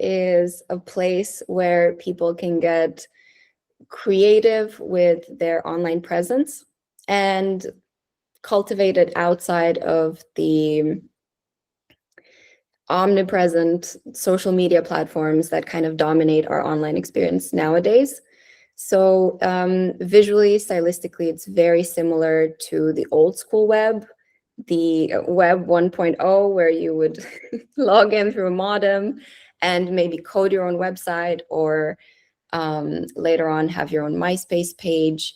is a place where people can get creative with their online presence and cultivate it outside of the omnipresent social media platforms that kind of dominate our online experience nowadays. So visually, stylistically, it's very similar to the old school web, the web 1.0, where you would log in through a modem and maybe code your own website, or later on have your own MySpace page.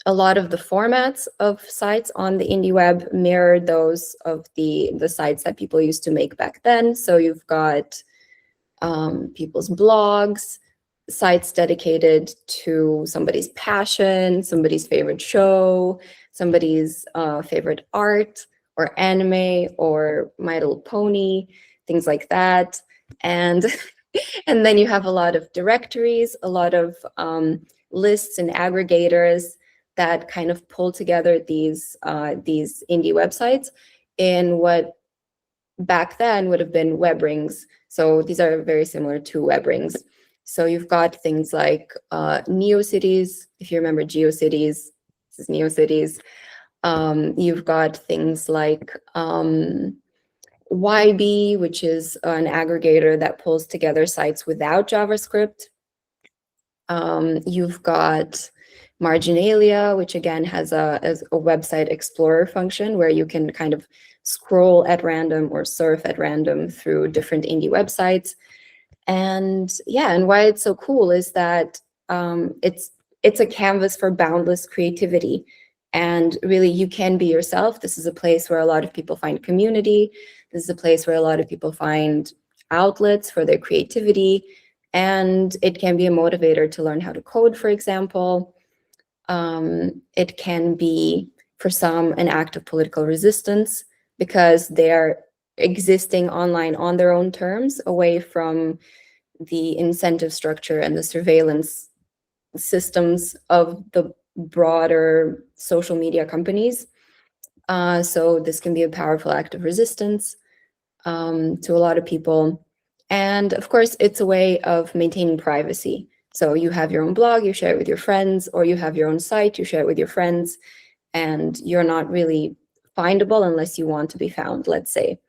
A lot of the formats of sites on the indie web mirror those of the sites that people used to make back then. So you've got people's blogs, sites dedicated to somebody's passion, somebody's favorite show, somebody's favorite art or anime or My Little Pony, things like that. And and then you have a lot of directories, a lot of lists and aggregators that kind of pull together these indie websites in what back then would have been web rings. So these are very similar to web rings. So you've got things like Neocities, if you remember GeoCities, this is Neocities. You've got things like Wiby, which is an aggregator that pulls together sites without JavaScript. You've got Marginalia, which again has a website explorer function where you can kind of scroll at random or surf at random through different indie websites. And yeah, and why it's so cool is that it's a canvas for boundless creativity. And really, you can be yourself. This is a place where a lot of people find community. This is a place where a lot of people find outlets for their creativity. And it can be a motivator to learn how to code, for example. It can be, for some, an act of political resistance because they're existing online on their own terms, away from the incentive structure and the surveillance systems of the broader social media companies. So this can be a powerful act of resistance to a lot of people. And of course, it's a way of maintaining privacy. So you have your own blog, you share it with your friends, or you have your own site, you share it with your friends, and you're not really findable unless you want to be found, let's say,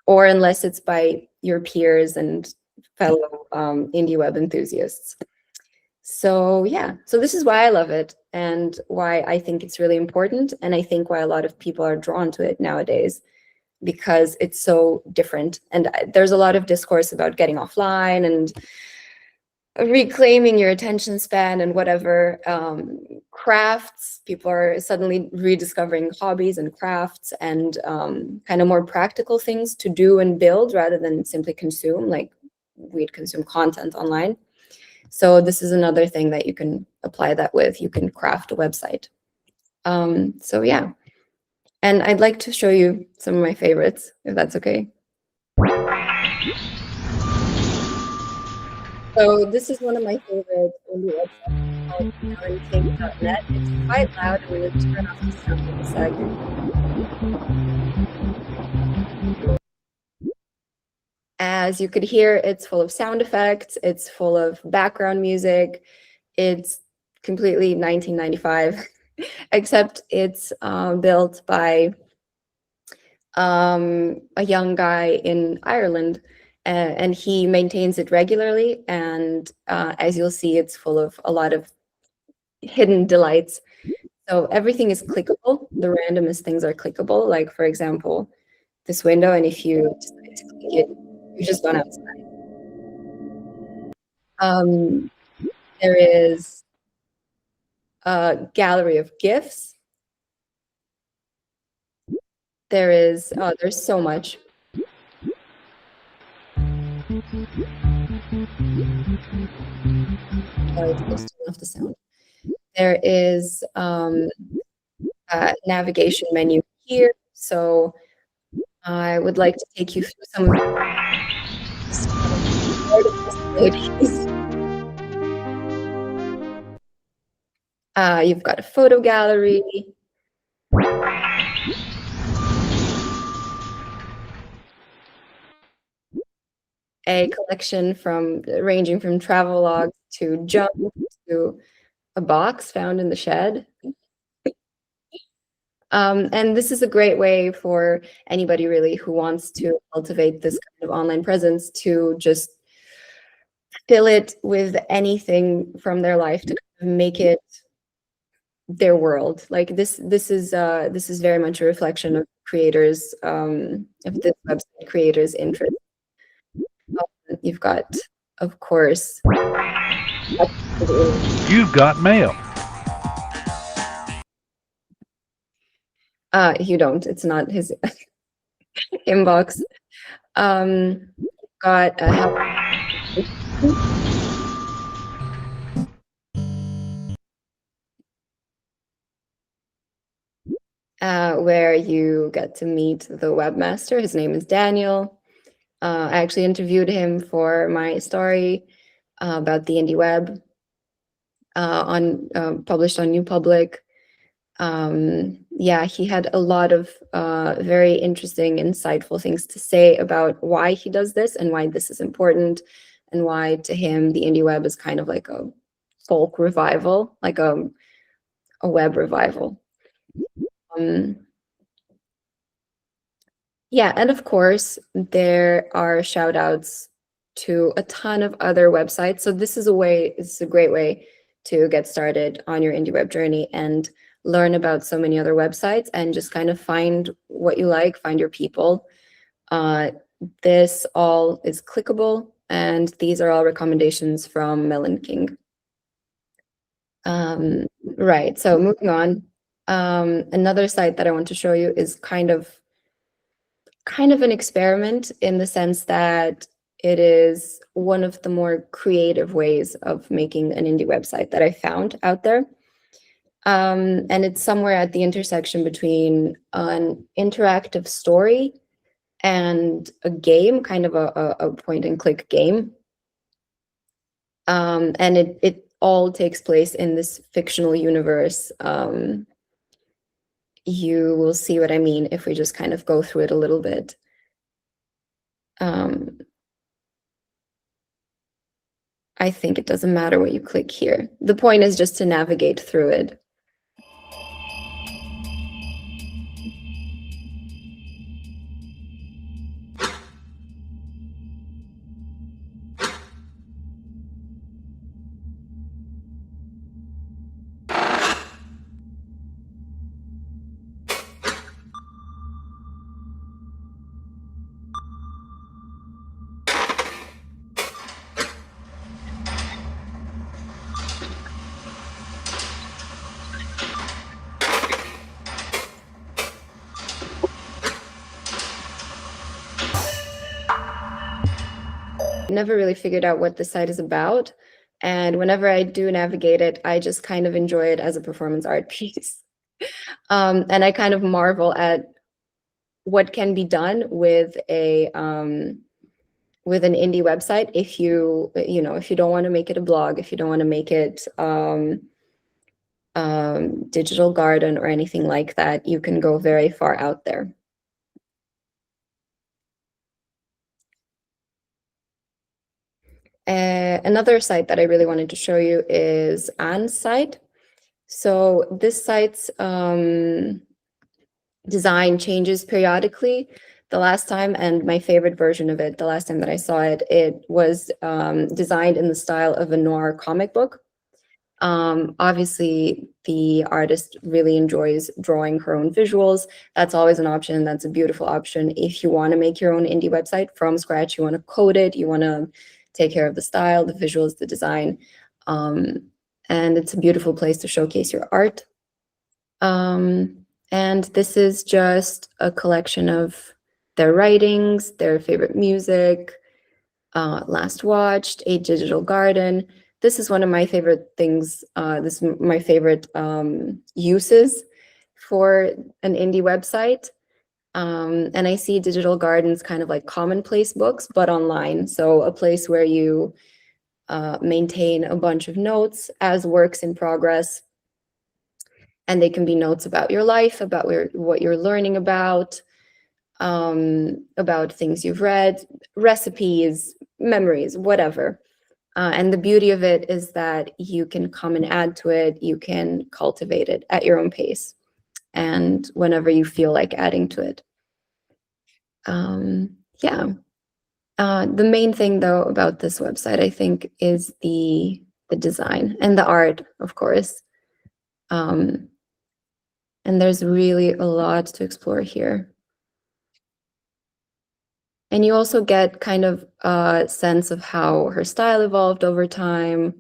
or unless it's by your peers and fellow indie web enthusiasts. So yeah, so this is why I love it and why I think it's really important, and I think why a lot of people are drawn to it nowadays, because it's so different. And there's a lot of discourse about getting offline and reclaiming your attention span and whatever. Crafts, people are suddenly rediscovering hobbies and crafts and kind of more practical things to do and build rather than simply consume, like we'd consume content online. So this is another thing that you can apply that with. You can craft a website. So yeah, and I'd like to show you some of my favorites, if that's okay. So this is one of my favorite indie websites called Melonking.net. It's quite loud. I'm going to turn off the sound in a second. As you could hear, it's full of sound effects. It's full of background music. It's completely 1995, except it's built by a young guy in Ireland. And he maintains it regularly, and as you'll see, it's full of a lot of hidden delights. So everything is clickable. The randomest things are clickable, like, for example, this window, and if you decide to click it, you've just gone outside. There is a gallery of GIFs. There is, oh, there's so much. Let's turn off the sound. There is a navigation menu here. So I would like to take you through some of the possibilities. You've got a photo gallery. a collection ranging from travelogue to junk to a box found in the shed. And this is a great way for anybody really who wants to cultivate this kind of online presence to just fill it with anything from their life to make it their world. Like this is very much a reflection of creators, of this website creators' interest. You've got, of course, You've got mail. you don't. It's not his inbox. Got where you get to meet the webmaster. His name is Daniel. I actually interviewed him for my story about the indie web published on New Public. Yeah, he had a lot of very interesting, insightful things to say about why he does this and why this is important, and why to him the indie web is kind of like a folk revival, like a web revival. Yeah, and of course, there are shout outs to a ton of other websites. So this is a great way to get started on your indie web journey and learn about so many other websites and just kind of find what you like, find your people. This all is clickable, and these are all recommendations from Melonking. Right, so moving on. Another site that I want to show you is kind of an experiment in the sense that it is one of the more creative ways of making an indie website that I found out there. And it's somewhere at the intersection between an interactive story and a game, kind of a point and click game. And it all takes place in this fictional universe. You will see what I mean if we just kind of go through it a little bit. I think it doesn't matter what you click here. The point is just to navigate through it. Never really figured out what the site is about. And whenever I do navigate it, I just kind of enjoy it as a performance art piece. And I kind of marvel at what can be done with an indie website if you don't want to make it a blog, if you don't want to make it digital garden or anything like that, you can go very far out there. Another site that I really wanted to show you is Anne's site. So this site's design changes periodically. The last time, and my favorite version of it, the last time that I saw it, it was designed in the style of a noir comic book. Obviously, the artist really enjoys drawing her own visuals. That's always an option. That's a beautiful option. If you want to make your own indie website from scratch, you want to code it, you want to take care of the style, the visuals, the design. And it's a beautiful place to showcase your art. And this is just a collection of their writings, their favorite music, last watched, a digital garden. This is one of my favorite things. This is my favorite uses for an indie website. And I see digital gardens kind of like commonplace books, but online. So a place where you maintain a bunch of notes as works in progress. And they can be notes about your life, about what you're learning about. about things you've read, recipes, memories, whatever. And the beauty of it is that you can come and add to it. You can cultivate it at your own pace and whenever you feel like adding to it. Yeah. The main thing, though, about this website, I think, is the design and the art, of course. And there's really a lot to explore here. And you also get kind of a sense of how her style evolved over time.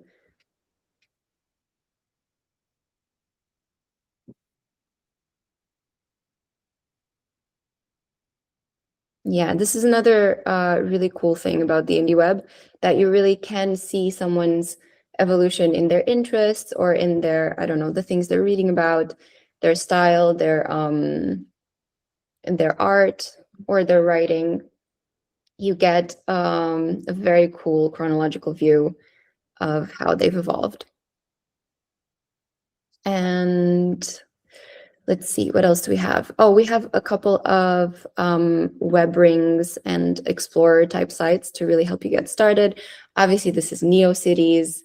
Yeah, this is another really cool thing about the indie web, that you really can see someone's evolution in their interests or in their, I don't know, the things they're reading about, their style, their art, or their writing. You get a very cool chronological view of how they've evolved. And let's see, what else do we have? Oh, we have a couple of web rings and explorer type sites to really help you get started. Obviously, this is Neocities.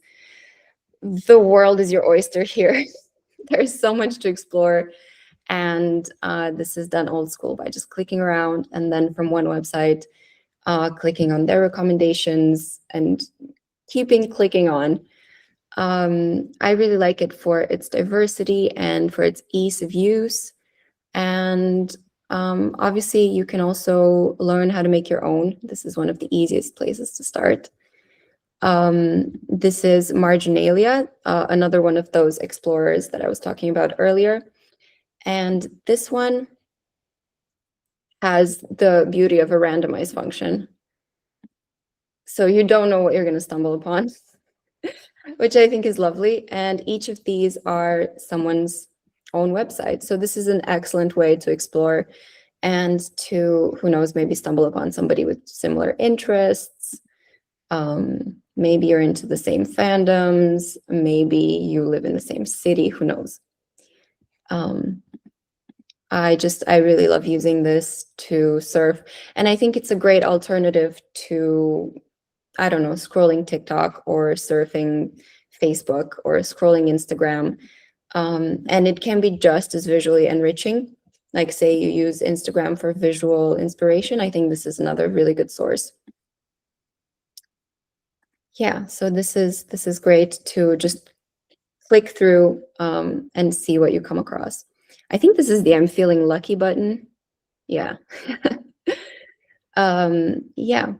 The world is your oyster here. There's so much to explore. And this is done old school by just clicking around and then from one website, clicking on their recommendations and keeping clicking on. I really like it for its diversity and for its ease of use. And obviously, you can also learn how to make your own. This is one of the easiest places to start. This is Marginalia, another one of those explorers that I was talking about earlier. And this one has the beauty of a randomized function. So you don't know what you're going to stumble upon, which I think is lovely. And each of these are someone's own website. So this is an excellent way to explore and to, who knows, maybe stumble upon somebody with similar interests. Maybe you're into the same fandoms. Maybe you live in the same city, who knows. I really love using this to surf. And I think it's a great alternative to, I don't know, scrolling TikTok or surfing Facebook or scrolling Instagram. And it can be just as visually enriching. Like, say you use Instagram for visual inspiration. I think this is another really good source. Yeah, so this is great to just click through and see what you come across. I think this is the I'm feeling lucky button. Yeah. Yeah.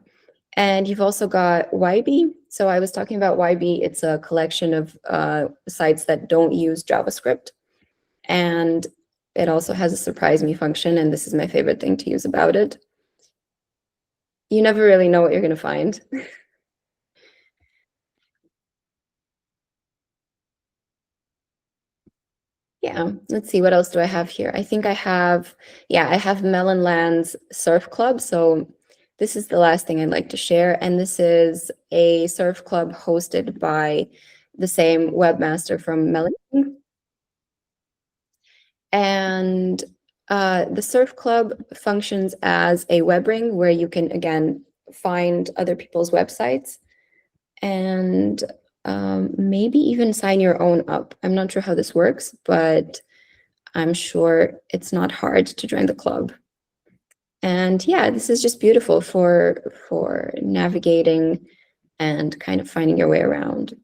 And you've also got Wiby. So I was talking about Wiby. It's a collection of sites that don't use JavaScript. And it also has a surprise me function. And this is my favorite thing to use about it. You never really know what you're going to find. Yeah, let's see, what else do I have here? I think I have Melonland's Surf Club. So this is the last thing I'd like to share. And this is a surf club hosted by the same webmaster from Melonking. And the surf club functions as a web ring where you can, again, find other people's websites and maybe even sign your own up. I'm not sure how this works, but I'm sure it's not hard to join the club. And yeah, this is just beautiful for navigating and kind of finding your way around.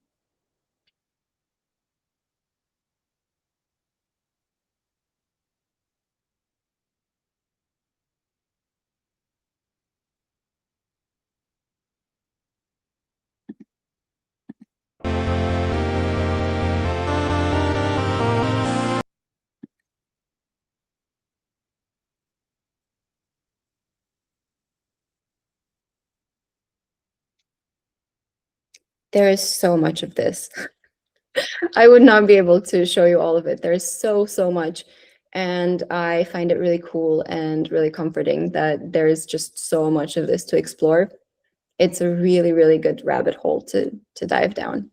There is so much of this. I would not be able to show you all of it. There's so much. And I find it really cool and really comforting that there's just so much of this to explore. It's a really good rabbit hole to dive down.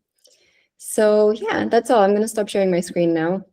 So yeah, that's all. I'm going to stop sharing my screen now.